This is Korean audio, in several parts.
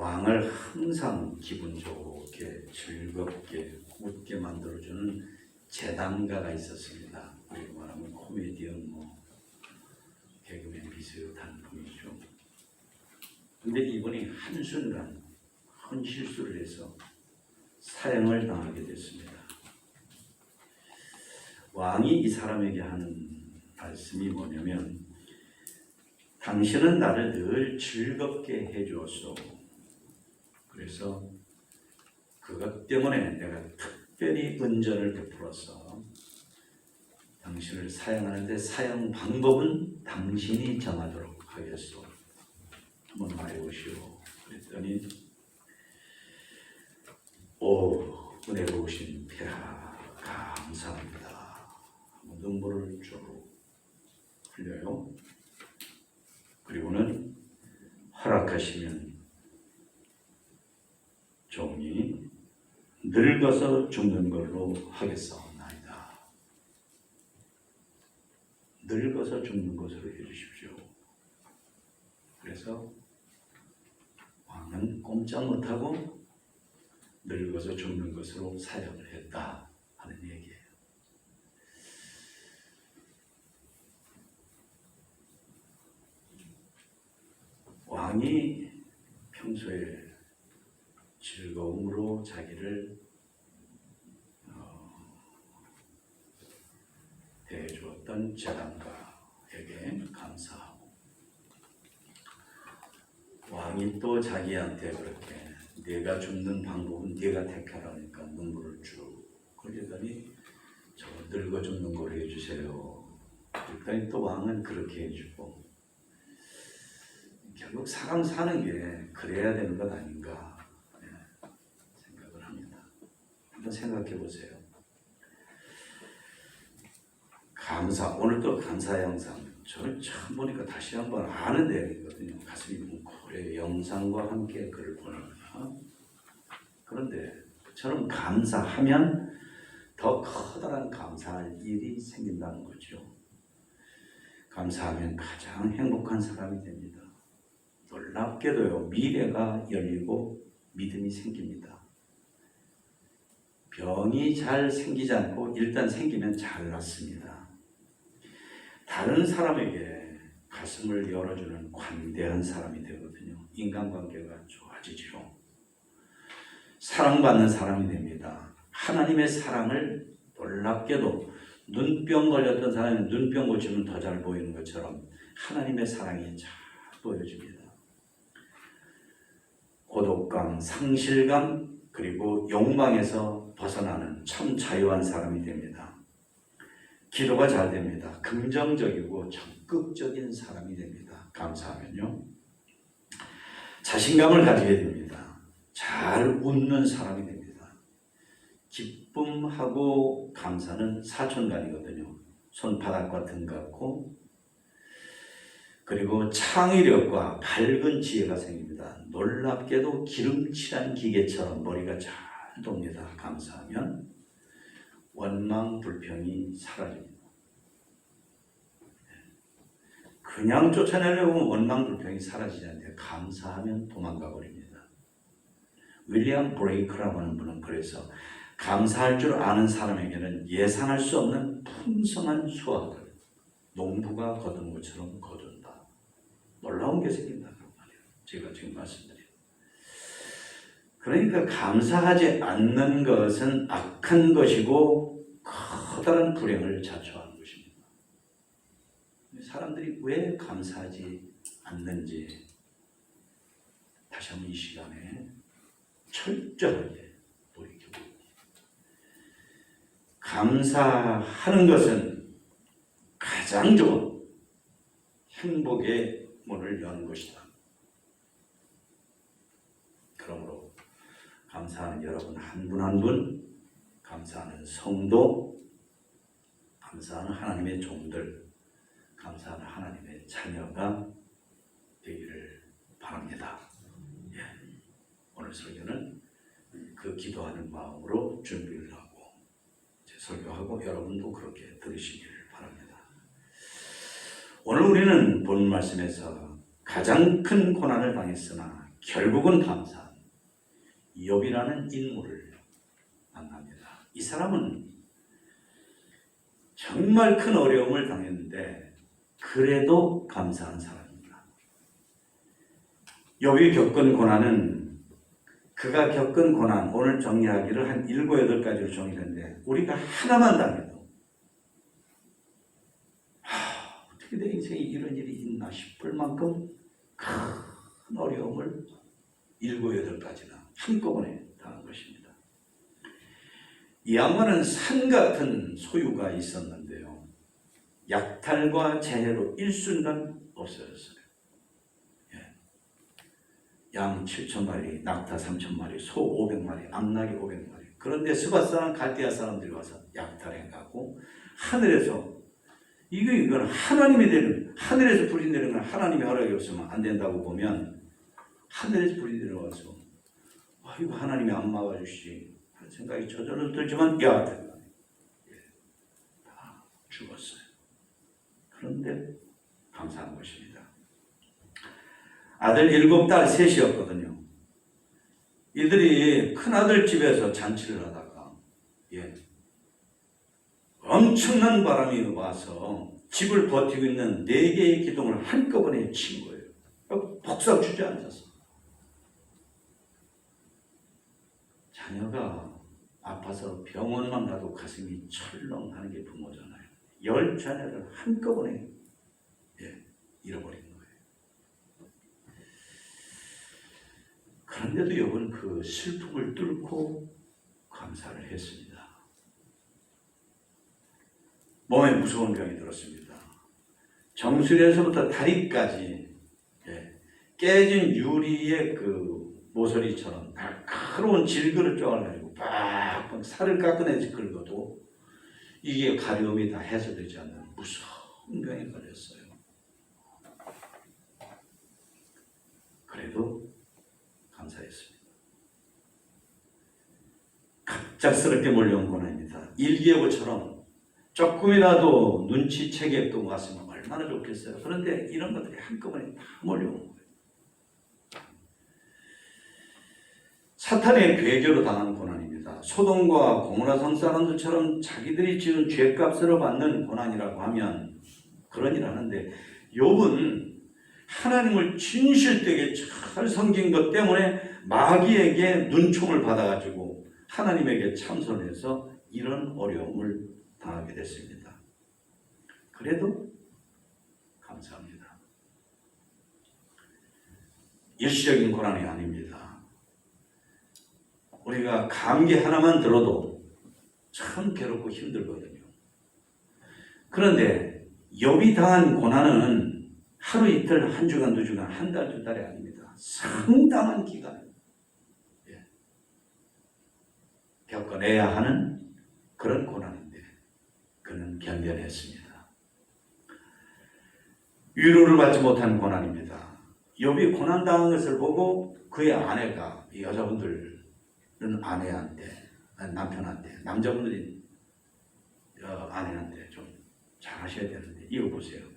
왕을 항상 기분 좋게 즐겁게 웃게 만들어주는 재단가가 있었습니다. 그리고 말하면 코미디언 개그맨 비슷한 분이죠. 근데 이분이 한순간 큰 실수를 해서 사형을 당하게 됐습니다. 왕이 이 사람에게 하는 말씀이 뭐냐면, 당신은 나를 늘 즐겁게 해주었소. 그래서 그것 때문에 내가 특별히 은전을 베풀어서 당신을 사형하는데 사형 방법은 당신이 정하도록 하겠소. 한번 말해보시오. 그랬더니 은혜로우신 폐하 감사합니다. 눈물을 주로 흘려요. 그리고는 허락하시면 종이 늙어서 죽는 걸로 하겠사옵나이다. 늙어서 죽는 것으로 해주십시오. 그래서 왕은 꼼짝 못하고 늙어서 죽는 것으로 사형을 했다 하는 얘기예요. 왕이 평소에 즐거움으로 자기를 대해주었던 재단가에게 감사하고, 왕이 또 자기한테 그렇게 내가 죽는 방법은 네가 택하라니까 눈물을 쭉 흘리더니 저 늙어 죽는 걸 해주세요. 그랬더니 또 왕은 그렇게 해주고, 결국 사람 사는 게 그래야 되는 것 아닌가 생각을 합니다. 한번 생각해 보세요. 감사, 오늘 또 감사 영상, 저는 처음 보니까 다시 한번 아는 내용이거든요. 가슴이 뭉클해요. 영상과 함께 글을 보니까. 그런데 저는 감사하면 더 커다란 감사할 일이 생긴다는 거죠. 감사하면 가장 행복한 사람이 됩니다. 놀랍게도요, 미래가 열리고 믿음이 생깁니다. 병이 잘 생기지 않고 일단 생기면 잘 낫습니다. 다른 사람에게 가슴을 열어주는 관대한 사람이 되거든요. 인간관계가 좋아지죠. 사랑받는 사람이 됩니다. 하나님의 사랑을 놀랍게도 눈병 걸렸던 사람이 눈병 고치면 더 잘 보이는 것처럼 하나님의 사랑이 잘 보여집니다. 고독감, 상실감, 그리고 욕망에서 벗어나는 참 자유한 사람이 됩니다. 기도가 잘 됩니다. 긍정적이고 적극적인 사람이 됩니다. 감사하면요. 자신감을 가지게 됩니다. 잘 웃는 사람이 됩니다. 기쁨하고 감사는 사촌간이거든요. 손바닥과 등 같고, 그리고 창의력과 밝은 지혜가 생깁니다. 놀랍게도 기름칠한 기계처럼 머리가 잘 돕니다. 감사하면 원망, 불평이 사라집니다. 그냥 쫓아내려고 원망, 불평이 사라지지 않는데 감사하면 도망가 버립니다. 윌리엄 브레이크라고 하는 분은 그래서 감사할 줄 아는 사람에게는 예상할 수 없는 풍성한 수확을 농부가 거둔 것처럼 거둔다. 놀라운 게 생긴다는 말이에요. 제가 지금 말씀드린. 그러니까 감사하지 않는 것은 악한 것이고 커다란 불행을 자초하는 것입니다. 사람들이 왜 감사하지 않는지 다시 한번 이 시간에 철저하게 돌이켜보고, 감사하는 것은 가장 좋은 행복의 문을 여는 것이다. 그러므로 감사하는 여러분 한 분 한 분, 감사하는 성도, 감사하는 하나님의 종들, 감사하는 하나님의 자녀가 되기를 바랍니다. 예. 오늘 설교는 그 기도하는 마음으로 준비를 하고 설교하고 여러분도 그렇게 들으시기를 바랍니다. 오늘 우리는 본 말씀에서 가장 큰 고난을 당했으나 결국은 감사한 욥이라는 인물을 만납니다. 이 사람은 정말 큰 어려움을 당했는데 그래도 감사한 사람입니다. 욥이 겪은 고난은 그가 겪은 고난, 오늘 정리하기를 한 7, 8가지로 정리했는데 우리가 하나만 당해도 어떻게 내 인생에 이런 일이 있나 싶을 만큼 큰 어려움을 7, 8가지나 한꺼번에 당한 것입니다. 이 양반은 산 같은 소유가 있었는데요. 약탈과 재해로 일순간 없어졌어요. 양 7,000마리, 낙타 3,000마리, 소 500마리, 암나귀 500마리. 그런데 스바 사람, 갈대아 사람들이 와서 약탈해 가고 하늘에서 이건 하나님이 되는, 하늘에서 불이 내리는 건 하나님의 허락이 없으면 안 된다고 보면 하늘에서 불이 내려와서 이거 하나님이 안 막아주시 하는 생각이 저절로 들지만 다 죽었어요. 그런데 감사한 것입니다. 아들 7, 딸 3이었거든요. 이들이 큰아들 집에서 잔치를 하다가 엄청난 바람이 와서 집을 버티고 있는 4개의 기둥을 한꺼번에 친 거예요. 폭삭 주저앉았어. 자녀가 아파서 병원만 가도 가슴이 철렁하는 게 부모잖아요. 10자녀를 한꺼번에 잃어버린 거예요. 그런데도 욥은 그 슬픔을 뚫고 감사를 했습니다. 몸에 무서운 병이 들었습니다. 정수리에서부터 다리까지 깨진 유리의 그 모서리처럼 날카로운 질그릇 쪼아가지고 빡빡 살을 깎아내지 긁어도 이게 가려움이 다 해소되지 않는 무서운 병에 걸렸어요. 그래도 감사했습니다. 갑작스럽게 몰려온 고난입니다. 일기예보처럼 조금이라도 눈치채게끔 왔으면 얼마나 좋겠어요. 그런데 이런 것들이 한꺼번에 다 몰려온 거예요. 사탄의 괴계로 당한 고난입니다. 소돔과 고모라 성 사람들처럼 자기들이 지은 죄값으로 받는 고난이라고 하면 그런 일 하는데 욥은 하나님을 진실되게 잘 섬긴 것 때문에 마귀에게 눈총을 받아가지고 하나님에게 참선해서 이런 어려움을 당하게 됐습니다. 그래도 감사합니다. 일시적인 고난이 아닙니다. 우리가 감기 하나만 들어도 참 괴롭고 힘들거든요. 그런데 욥이 당한 고난은 하루 이틀, 한 주간, 2주간, 한 달, 2달이 아닙니다. 상당한 기간 겪어내야 하는 그런 고난인데 그는 견뎌냈습니다. 위로를 받지 못한 고난입니다. 욥이 고난당한 것을 보고 그의 아내가, 이 여자분들은 아내한테, 남편한테, 남자분들이 아내한테 좀 잘하셔야 되는데 이거 보세요.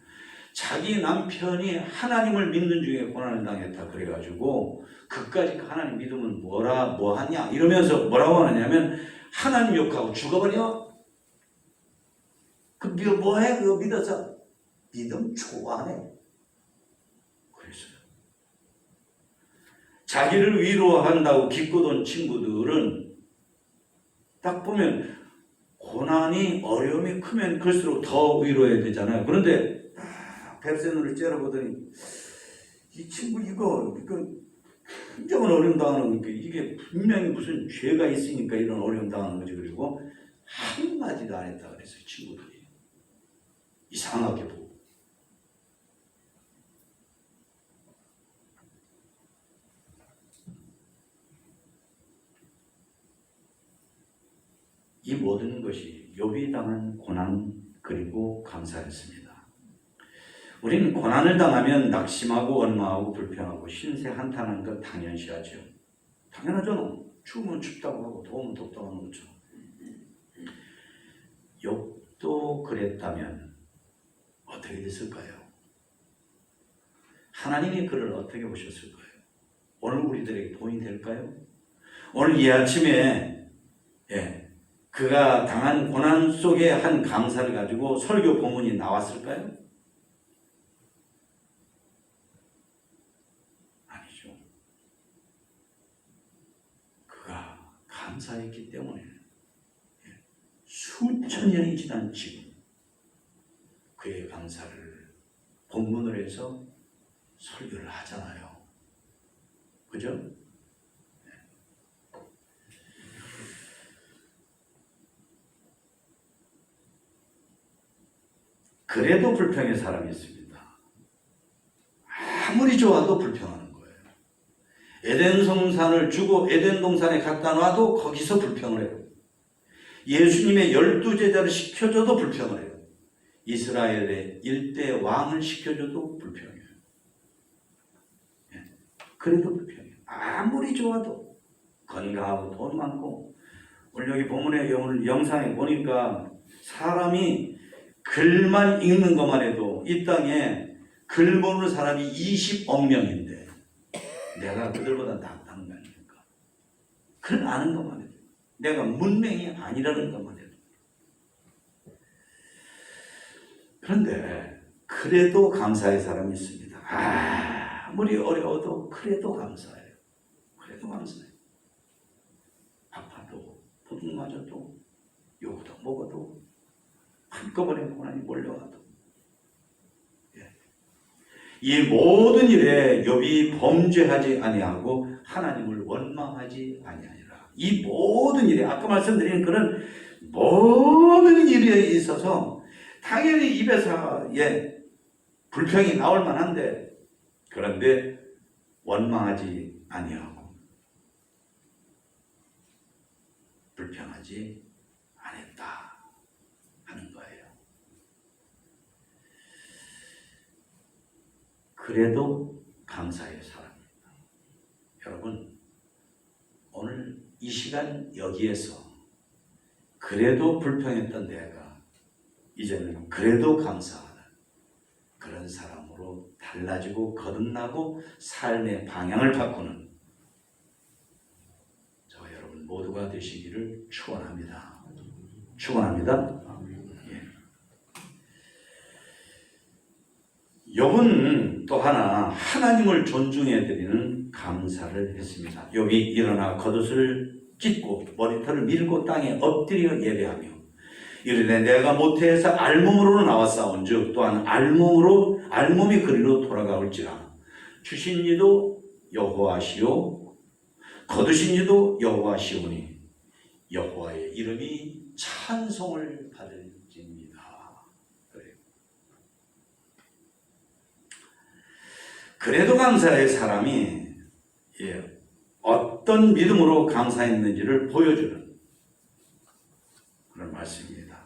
자기 남편이 하나님을 믿는 중에 고난을 당했다 그래가지고 그까지 하나님 믿으면 뭐하냐 이러면서 뭐라고 하느냐면 하나님 욕하고 죽어버려. 그 뭐해? 그거 믿어서 믿음 좋아하네. 그랬어요. 자기를 위로한다고 기쁘던 친구들은 딱 보면 고난이 어려움이 크면 클수록 더 위로해야 되잖아요. 그런데 뱁새눈을 째려보더니 이 친구 이거 굉장한 어려움 당하는 거니까 이게 분명히 무슨 죄가 있으니까 이런 어려움 당하는 거지. 그리고 한마디도 안 했다 그랬어요. 친구들이 이상하게 보고. 이 모든 것이 욥이 당한 고난 그리고 감사였습니다. 우리는 고난을 당하면 낙심하고 원망하고 불평하고 신세 한탄하는 것 당연시하죠. 당연하잖아. 추우면 춥다고 하고 더우면 덥다고 하는 것처럼. 욥도 그랬다면 어떻게 됐을까요? 하나님이 그를 어떻게 보셨을까요? 오늘 우리들에게 도움이 될까요? 오늘 이 아침에 그가 당한 고난 속에 한 감사를 가지고 설교 본문이 나왔을까요? 아니죠. 그가 감사했기 때문에 수천 년이 지난 지금 그의 감사를 본문으로 해서 설교를 하잖아요. 그죠? 그래도 불평의 사람이 있습니다. 아무리 좋아도 불평하는 거예요. 에덴 동산을 주고 에덴 동산에 갖다 놔도 거기서 불평을 해요. 예수님의 12제자를 시켜줘도 불평을 해요. 이스라엘의 일대 왕을 시켜줘도 불평해요. 그래도 불평해요. 아무리 좋아도 건강하고 돈 많고 오늘 여기 본문에 오늘 영상에 보니까 사람이 글만 읽는 것만 해도 이 땅에 글 보는 사람이 20억 명인데 내가 그들보다 낫다는 거 아닙니까? 글 아는 것만 해도 내가 문맹이 아니라는 것만 해도 그런데 그래도 감사의 사람이 있습니다. 아무리 어려워도 그래도 감사해요. 그래도 감사해요. 아파도 도둑 맞아도 욕도 먹어도 한꺼번에 고난이 몰려와도 이 모든 일에 욥이 범죄하지 아니하고 하나님을 원망하지 아니하니라. 이 모든 일에 아까 말씀드린 그런 모든 일에 있어서 당연히 입에서 불평이 나올 만한데 그런데 원망하지 아니하고 불평하지 않았다 하는 거예요. 그래도 감사의 사람입니다. 여러분 오늘 이 시간 여기에서 그래도 불평했던 내가 이제는 그래도 감사하는 그런 사람으로 달라지고 거듭나고 삶의 방향을 바꾸는 저와 여러분 모두가 되시기를 축원합니다. 축원합니다. 욥은 또 하나 하나님을 존중해 드리는 감사를 했습니다. 욥이 일어나 겉옷을 찢고 머리털을 밀고 땅에 엎드려 예배하며 이르되 내가 모태에서 알몸으로 나왔사온즉 또한 알몸이 그리로 돌아가올지라. 주신 이도 여호와시요 거두신 이도 여호와시오니 여호와의 이름이 찬송을 받을지니라. 그래요. 그래도 감사의 사람이 어떤 믿음으로 감사했는지를 보여주는 그런 말씀입니다.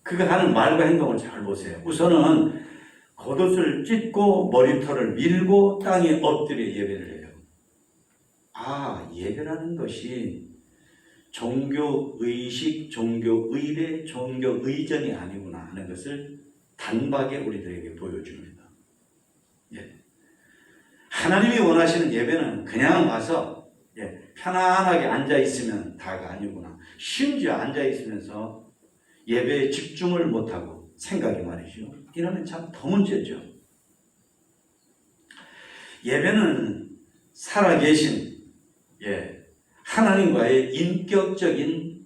그가 하는 말과 행동을 잘 보세요. 우선은 겉옷을 찢고 머리털을 밀고 땅에 엎드려 예배를 해요. 예배라는 것이 종교의식, 종교의례, 종교의전이 아니구나 하는 것을 단박에 우리들에게 보여줍니다. 하나님이 원하시는 예배는 그냥 와서 편안하게 앉아있으면 다가 아니구나. 심지어 앉아있으면서 예배에 집중을 못하고 생각이 말이죠. 이러면 참 더 문제죠. 예배는 살아계신 하나님과의 인격적인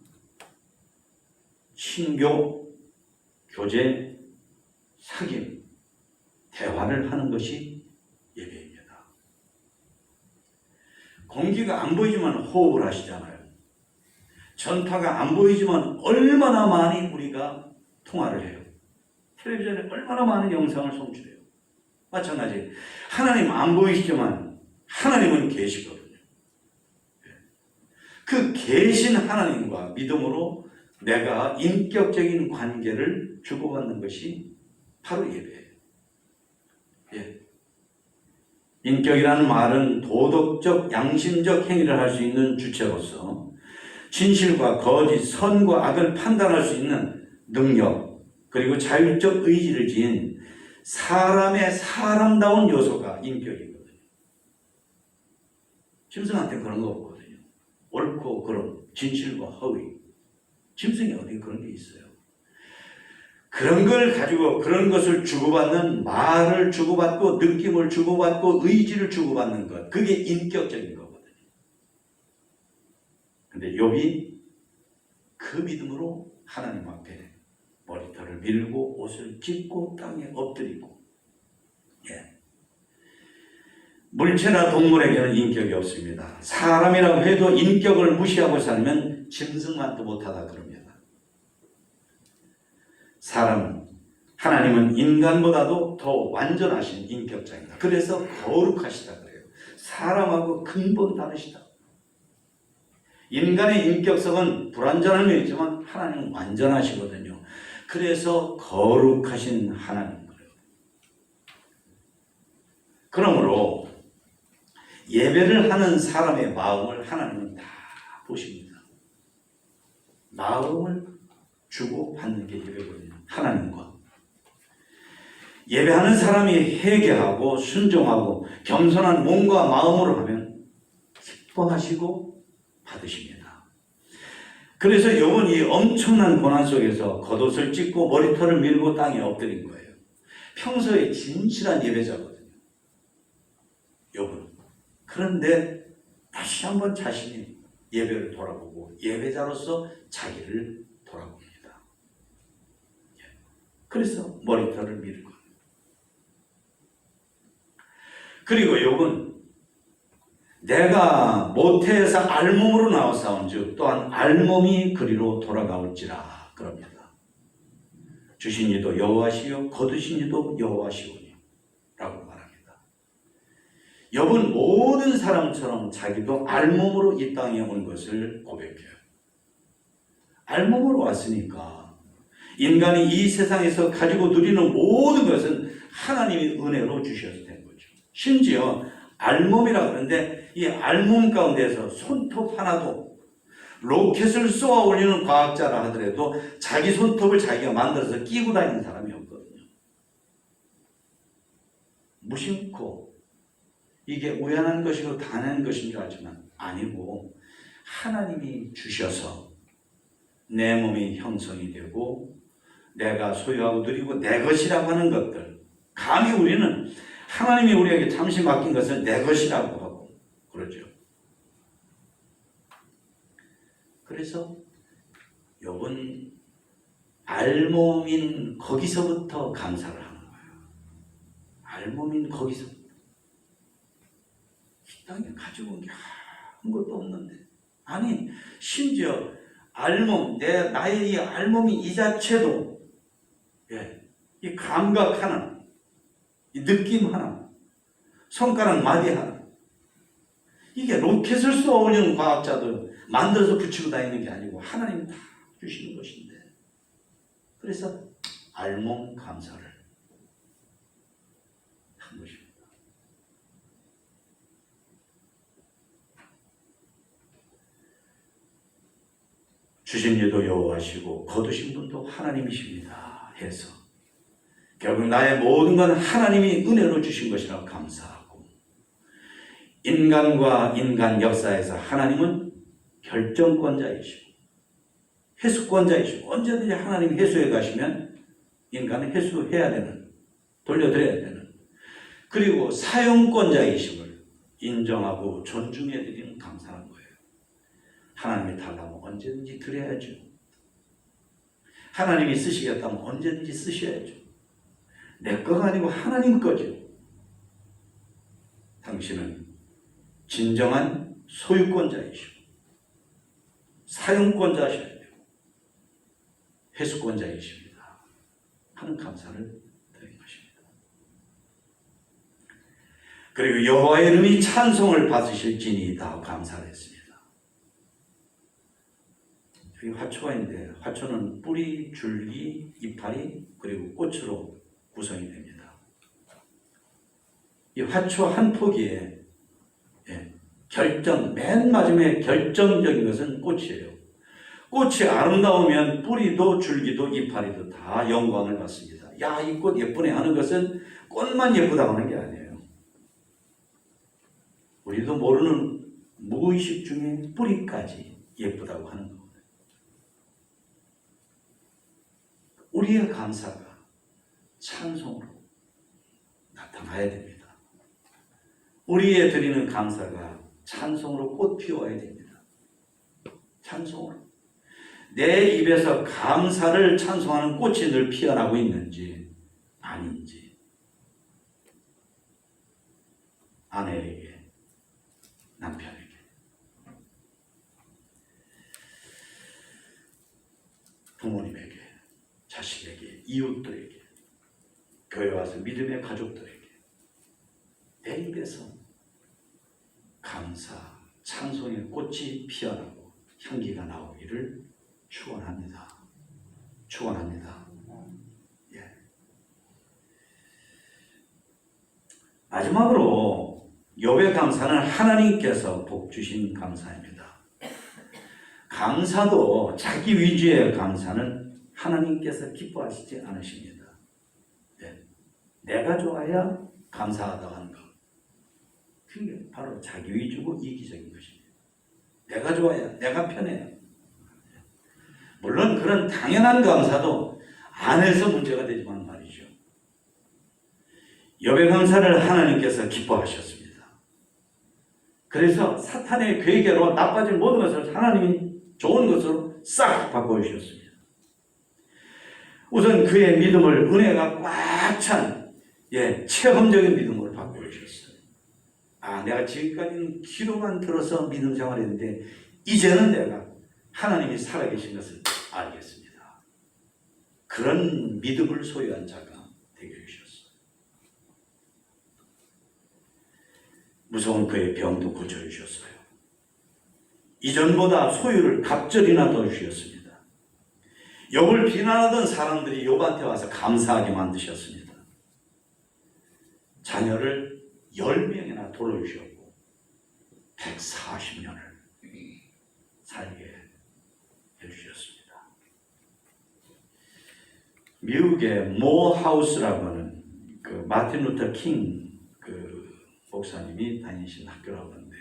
친교, 교제, 사귐, 대화를 하는 것이 예배입니다. 공기가 안 보이지만 호흡을 하시잖아요. 전파가 안 보이지만 얼마나 많이 우리가 통화를 해요. 텔레비전에 얼마나 많은 영상을 송출해요. 마찬가지 하나님 안 보이시지만 하나님은 계시거든요. 그 계신 하나님과 믿음으로 내가 인격적인 관계를 주고받는 것이 바로 예배예요. 인격이라는 말은 도덕적, 양심적 행위를 할 수 있는 주체로서 진실과 거짓, 선과 악을 판단할 수 있는 능력, 그리고 자율적 의지를 지닌 사람의 사람다운 요소가 인격이거든요. 짐승한테 그런 거 없거든요. 옳고 그름, 진실과 허위. 짐승이 어디 그런 게 있어요. 그런 걸 가지고 그런 것을 주고받는 말을 주고받고 느낌을 주고받고 의지를 주고받는 것. 그게 인격적인 거거든요. 근데 욥이 그 믿음으로 하나님 앞에 머리털을 밀고 옷을 찢고 땅에 엎드리고 물체나 동물에게는 인격이 없습니다. 사람이라고 해도 인격을 무시하고 살면 짐승만도 못하다 그럽니다. 하나님은 인간보다도 더 완전하신 인격자입니다. 그래서 거룩하시다 그래요. 사람하고 근본 다르시다. 인간의 인격성은 불완전한 면이지만 하나님은 완전하시거든요. 그래서 거룩하신 하나님 거예요. 그러므로 예배를 하는 사람의 마음을 하나님은 다 보십니다. 마음을 주고 받는 게 예배거든요. 하나님과. 예배하는 사람이 회개하고 순종하고 겸손한 몸과 마음으로 하면 기뻐하시고 받으십니다. 그래서 욥은 이 엄청난 고난 속에서 겉옷을 찢고 머리털을 밀고 땅에 엎드린 거예요. 평소에 진실한 예배자거든요. 욥은. 그런데 다시 한번 자신이 예배를 돌아보고 예배자로서 자기를 돌아봅니다. 그래서 머리털을 밀고. 그리고 욥은 내가 모태에서 알몸으로 나와사온즉 또한 알몸이 그리로 돌아가올지라 그럽니다. 주신 이도 여호와시요 거두신 이도 여호와시오니 라고 말합니다. 욥은 모든 사람처럼 자기도 알몸으로 이 땅에 온 것을 고백해요. 알몸으로 왔으니까 인간이 이 세상에서 가지고 누리는 모든 것은 하나님의 은혜로 주셔서 된 거죠. 심지어 알몸이라 그러는데 이 알몸 가운데서 손톱 하나도 로켓을 쏘아 올리는 과학자라 하더라도 자기 손톱을 자기가 만들어서 끼고 다니는 사람이 없거든요. 무심코 이게 우연한 것이고 당연한 것인 줄 알지만 아니고 하나님이 주셔서 내 몸이 형성이 되고 내가 소유하고 누리고 내 것이라고 하는 것들, 감히 우리는 하나님이 우리에게 잠시 맡긴 것을 내 것이라고 하고 그러죠. 그래서 욥은 알몸인 거기서부터 감사를 하는 거예요. 알몸인 거기서부터. 이 땅에 가지고 온 게 아무것도 없는데, 아니 심지어 알몸, 나의 이 알몸이 이 자체도 이 감각 하나, 이 느낌 하나, 손가락 마디 하나, 이게 로켓을 쏘아 올리는 과학자도 만들어서 붙이고 다니는 게 아니고 하나님이 다 주시는 것인데, 그래서 알몸 감사를 한 것입니다. 주신 이도 여호와시고 거두신 분도 하나님이십니다 해서 결국 나의 모든 건 하나님이 은혜로 주신 것이라고 감사하고, 인간과 인간 역사에서 하나님은 결정권자이시고 회수권자이시고 언제든지 하나님이 회수해 가시면 인간은 회수해야 되는, 돌려드려야 되는, 그리고 사용권자이심을 인정하고 존중해 드리는 감사한 거예요. 하나님이 달라면 언제든지 드려야죠. 하나님이 쓰시겠다면 언제든지 쓰셔야죠. 내 거가 아니고 하나님 거죠. 당신은 진정한 소유권자이시고 사용권자이셔야 되고 회수권자이십니다 하는 감사를 드린 것입니다. 그리고 여호와의 이름이 찬송을 받으실지니이다 하고 감사를 했습니다. 여기 화초가 있는데 화초는 뿌리, 줄기, 이파리 그리고 꽃으로 구성이 됩니다. 이 화초 한 포기에 맨 마지막에 결정적인 것은 꽃이에요. 꽃이 아름다우면 뿌리도 줄기도 이파리도 다 영광을 받습니다. 야, 이 꽃 예쁘네 하는 것은 꽃만 예쁘다고 하는 게 아니에요. 우리도 모르는 무의식 중에 뿌리까지 예쁘다고 하는 겁니다. 우리의 감사가 찬송으로 나타나야 됩니다. 우리의 드리는 감사가 찬송으로 꽃 피워야 됩니다. 찬송으로. 내 입에서 감사를 찬송하는 꽃이 늘 피어나고 있는지 아닌지, 아내에게, 남편에게, 부모님에게, 자식에게, 이웃들에게, 교회 와서 믿음의 가족들에게 내 입에서 감사, 찬송의 꽃이 피어나고 향기가 나오기를 축원합니다. 축원합니다. 예. 마지막으로 욥의 감사는 하나님께서 복 주신 감사입니다. 감사도 자기 위주의 감사는 하나님께서 기뻐하시지 않으십니다. 예. 내가 좋아야 감사하다고 하는 것. 그게 바로 자기 위주고 이기적인 것입니다. 내가 좋아야, 내가 편해야. 물론 그런 당연한 감사도 안에서 문제가 되지만 말이죠. 욥의 감사를 하나님께서 기뻐하셨습니다. 그래서 사탄의 괴계로 나빠진 모든 것을 하나님이 좋은 것으로 싹 바꿔주셨습니다. 우선 그의 믿음을 은혜가 꽉 찬 체험적인 믿음으로 바꿔주셨어요. 아, 내가 지금까지는 귀로만 들어서 믿음 생활했는데 이제는 내가 하나님이 살아계신 것을 알겠습니다. 그런 믿음을 소유한 자가 되게 해주셨어요. 무서운 그의 병도 고쳐주셨어요. 이전보다 소유를 갑절이나 더 주셨습니다. 욥을 비난하던 사람들이 욥한테 와서 감사하게 만드셨습니다. 자녀를 10명이나 돌려주셨고 140년을 살게 해주셨습니다. 미국의 모하우스라고 하는 그 마틴 루터 킹 그 목사님이 다니신 학교라고 하는데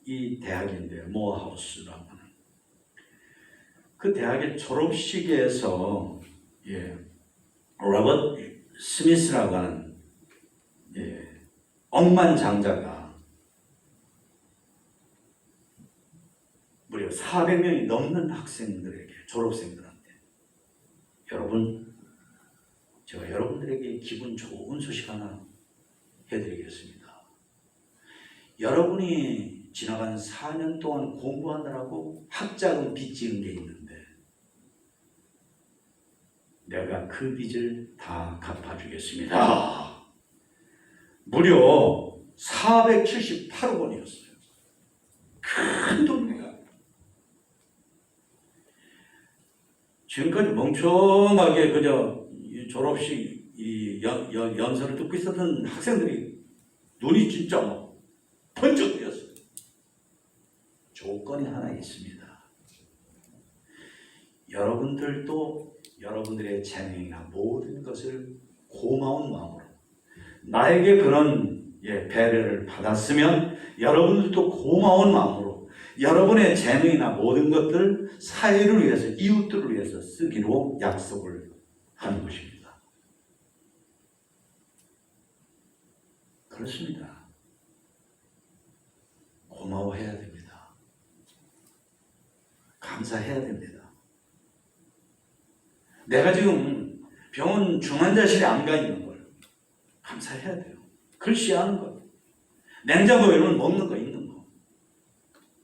이 대학인데 모하우스라고 하는 그 대학의 졸업식에서 로버트 스미스라고 하는 억만장자가 무려 400명이 넘는 학생들에게, 졸업생들한테, 여러분, 제가 여러분들에게 기분 좋은 소식 하나 해드리겠습니다. 여러분이 지나간 4년 동안 공부하느라고 학자금 빚지은 게 있는데 내가 그 빚을 다 갚아주겠습니다. 무려 478억 원이었어요. 큰 돈입니다. 지금까지 멍청하게 그저 졸업식 연설을 듣고 있었던 학생들이 눈이 진짜 막 번쩍 뜨였어요. 조건이 하나 있습니다. 여러분들도 여러분들의 재능이나 모든 것을 고마운 마음으로 나에게 그런 배려를 받았으면 여러분들도 고마운 마음으로 여러분의 재능이나 모든 것들 사회를 위해서, 이웃들을 위해서 쓰기로 약속을 하는 것입니다. 그렇습니다. 고마워해야 됩니다. 감사해야 됩니다. 내가 지금 병원 중환자실에 안 가 있는 걸 감사해야 돼요. 글씨하는 것, 냉장고에 먹는 거 있는 거,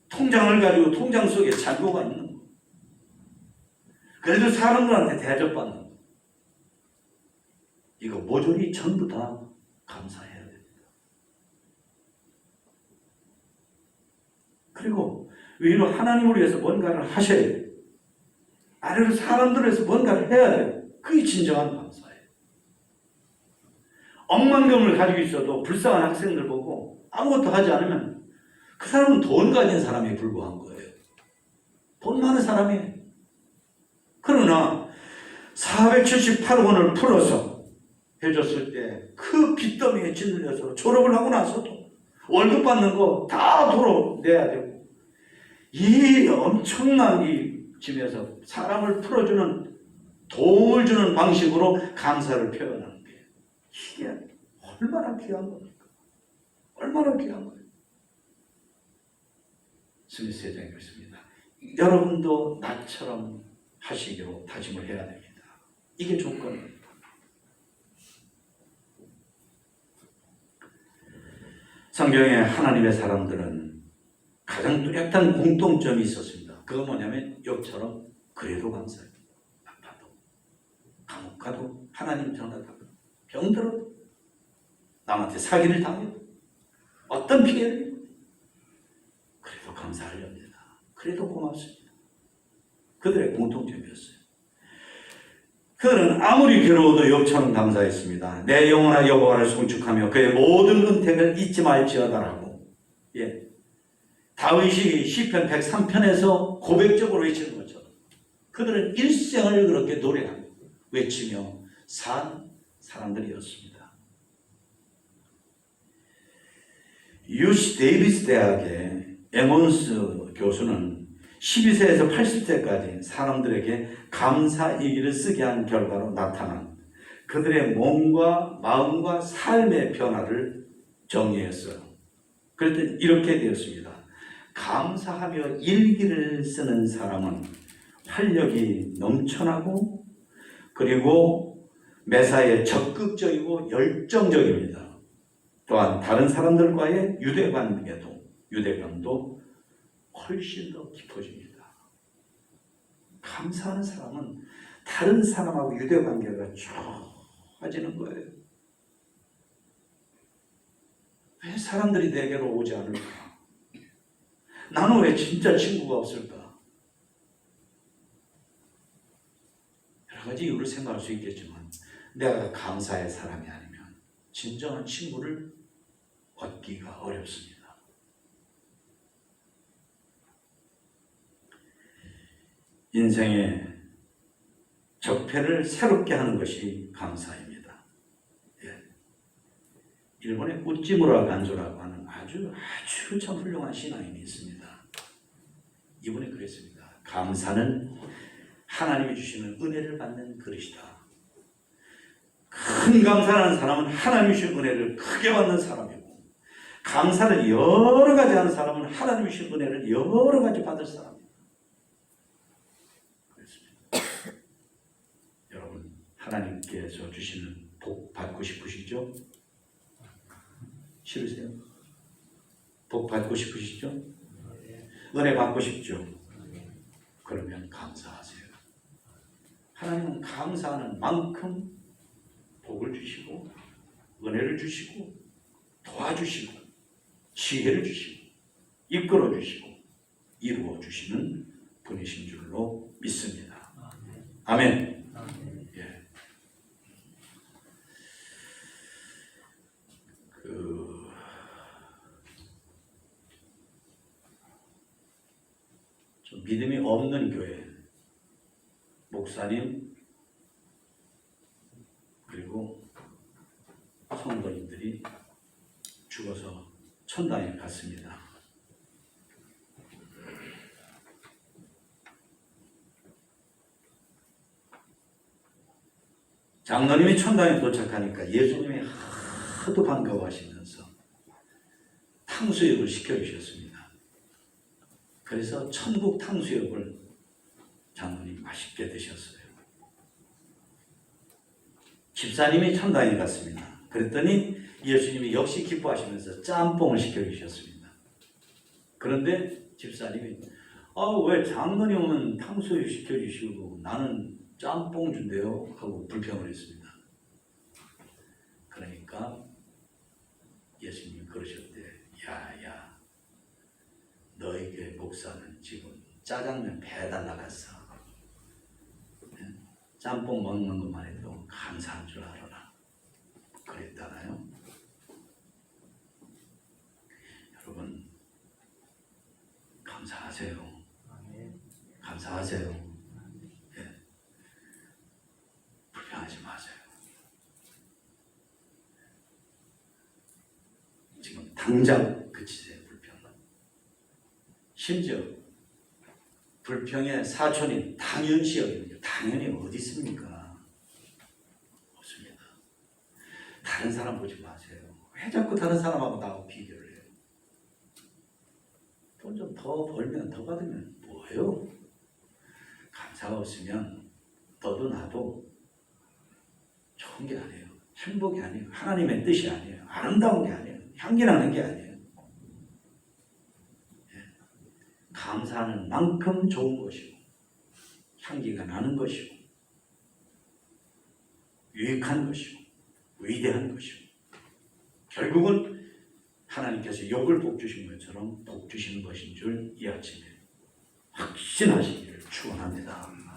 통장을 가지고 통장 속에 잔고가 있는 거, 그래도 사람들한테 대접받는 거, 이거 모조리 전부 다 감사해야 됩니다. 그리고 위로 하나님을 위해서 뭔가를 하셔야 돼요. 아래로 사람들을 위해서 뭔가를 해야 돼요. 그게 진정한 감사예요. 억만금을 가지고 있어도 불쌍한 학생들 보고 아무것도 하지 않으면 그 사람은 돈 가진 사람에 불과한 거예요. 돈 많은 사람이에요. 그러나 478억 원을 풀어서 해줬을 때 그 빚더미에 짓눌려서 졸업을 하고 나서도 월급 받는 거 다 도로 내야 되고, 이 엄청난 이 집에서 사람을 풀어주는, 도움을 주는 방식으로 감사를 표현하는 게, 이게 얼마나 귀한 겁니까? 얼마나 귀한 거예요. 스미스 회장이 그랬습니다. 여러분도 나처럼 하시기로 다짐을 해야 됩니다. 이게 조건입니다. 성경에 하나님의 사람들은 가장 뚜렷한 공통점이 있었습니다. 그건 뭐냐면 욥처럼 그래도 감사해요. 아파도, 감옥 가도, 하나님 전화하고, 병들어도, 남한테 사기를 당해도, 어떤 피해를, 그래도 감사하려 합니다. 그래도 고맙습니다. 그들의 공통점이었어요. 그들은 아무리 괴로워도 욥처럼 감사했습니다. 내 영혼아 여호와를 송축하며 그의 모든 은택을 잊지 말지어다라고. 예. 다윗이 시편 103편에서 고백적으로 외치는 것처럼 그들은 일생을 그렇게 노래하고 외치며 산 사람들이었습니다. UC 데이비스 대학의 에몬스 교수는 12세에서 80세까지 사람들에게 감사 일기를 쓰게 한 결과로 나타난 그들의 몸과 마음과 삶의 변화를 정리했어요. 그랬더니 이렇게 되었습니다. 감사하며 일기를 쓰는 사람은 활력이 넘쳐나고 그리고 매사에 적극적이고 열정적입니다. 또한 다른 사람들과의 유대감도 훨씬 더 깊어집니다. 감사하는 사람은 다른 사람하고 유대관계가 좋아지는 거예요. 왜 사람들이 내게로 오지 않을까? 나는 왜 진짜 친구가 없을까? 여러 가지 이유를 생각할 수 있겠지만 내가 감사의 사람이 아니면 진정한 친구를 얻기가 어렵습니다. 인생의 적폐를 새롭게 하는 것이 감사입니다. 예. 일본의 우찌무라 간조라고 하는 아주 참 훌륭한 신앙인이 있습니다. 이분이 그랬습니다. 감사는 하나님이 주시는 은혜를 받는 그릇이다. 큰 감사하는 사람은 하나님이 주신 은혜를 크게 받는 사람이고, 감사를 여러 가지 하는 사람은 하나님이 주신 은혜를 여러 가지 받을 사람입니다. 그렇습니다. 여러분, 하나님께서 주시는 복 받고 싶으시죠? 싫으세요? 복 받고 싶으시죠? 은혜 받고 싶죠? 그러면 감사하세요. 하나님은 감사하는 만큼 복을 주시고 은혜를 주시고 도와주시고 지혜를 주시고 이끌어 주시고 이루어 주시는 분이신 줄로 믿습니다. 아멘. 예. 좀 믿음이 없는 교회 목사님 그리고 성도님들이 죽어서 천당에 갔습니다. 장로님이 천당에 도착하니까 예수님이 하도 반가워하시면서 탕수육을 시켜주셨습니다. 그래서 천국 탕수육을 장로님 맛있게 드셨어요. 집사님이 천당에 갔습니다. 그랬더니 예수님이 역시 기뻐하시면서 짬뽕을 시켜주셨습니다. 그런데 집사님이 왜 장로님은 탕수육 시켜주시고 나는 짬뽕 준대요? 하고 불평을 했습니다. 그러니까 예수님이 그러셨대. 야, 너에게 목사는 지금 짜장면 배달 나갔어. 짬뽕 먹는 것만 해도 감사한 줄 알아라. 그랬잖아요. 여러분 감사하세요. 감사하세요. 예. 불평하지 마세요. 지금 당장 심지어 불평의 사촌인 당연시역입니다. 당연히 어디 있습니까? 없습니다. 다른 사람 보지 마세요. 왜 자꾸 다른 사람하고 나하고 비교를 해요? 돈 좀 더 벌면 더 받으면 뭐예요? 감사가 없으면 너도 나도 좋은 게 아니에요. 행복이 아니에요. 하나님의 뜻이 아니에요. 아름다운 게 아니에요. 향기나는 게 아니에요. 감사하는 만큼 좋은 것이고 향기가 나는 것이고 유익한 것이고 위대한 것이고 결국은 하나님께서 욕을 복 주신 것처럼 복 주시는 것인 줄 이 아침에 확신하시기를 축원합니다.